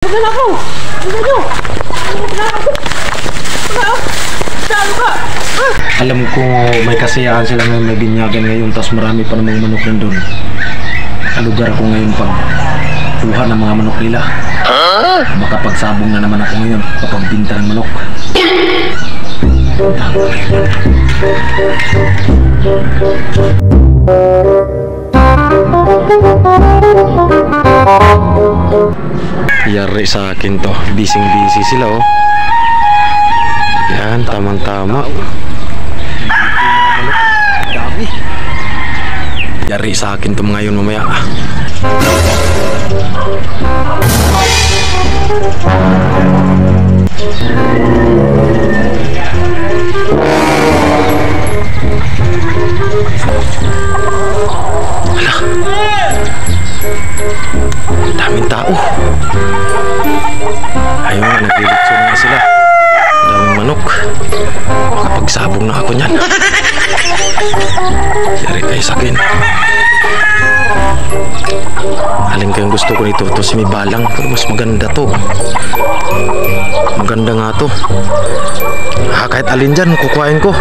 Magnanakaw! Tingnan nyo! Alam ko may kasiyahan sila ngayon, may binyagan ngayon, tapos marami pa namang manok nandun. Lugar ako ngayon pag kuha ng mga manok nila. Makapagsabong na naman ako ngayon kapag binta ng manok. Yari sa akin to, busy sila oh. Yan, tamang-tama. Yari sa akin to mga yun mamaya. Daming tao. Ayun nga, naglilitso na sila. Daming manok. Makapagsabong na ako niyan. Yari kayo sa akin. Alin kayong gusto ko nito? Ito si may balang, pero mas maganda to. Maganda nga to. Kahit alin dyan, kukuhain ko.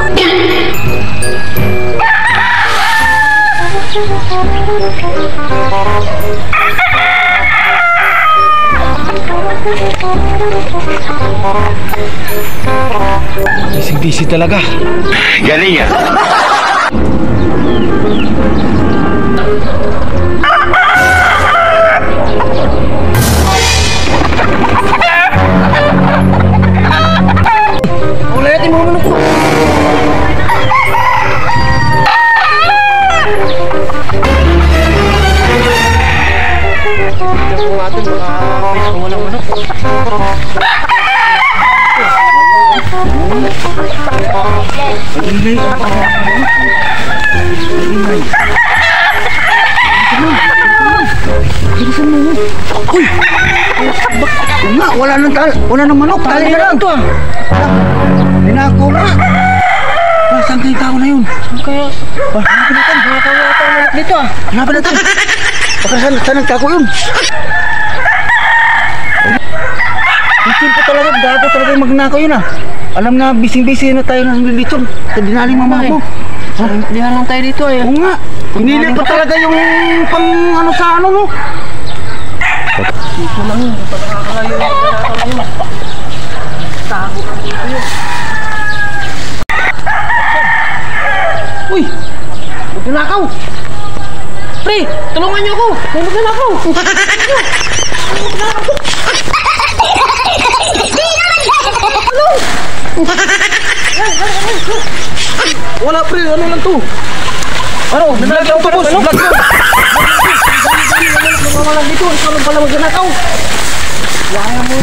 Busy talaga. Galing ya. Wala natin mga manok ko. Walang manok. Uy! Wala nang manok. Tali na lang to ah. Binakura. Saan kayo tao na yun? Saan kaya? Hanapin natin. Nakakawa ata ang manok dito ah. Hanapin natin. Baka saan nagtago yun? Bisin po talaga. Gago talaga yung magnakaw yun ah. Alam na busy na tayo ng lilitsyon. Dinali mama mo. Hindi na lang tayo dito eh. Oo nga. Pinili pa talaga yung pang ano sa ano mo. Dito lang yun. Pag nakakalayo yung nakakalayo yun. Tago lang dito yun. Uy! Magnanakaw! Pre! Tulungan niyo ako! May magnanakaw! Wala pre, ano lang to? Ano? Vlog lang to boss! Vlog lang! Namawalan dito, ikaw lang pala magnanakaw. Wala mo.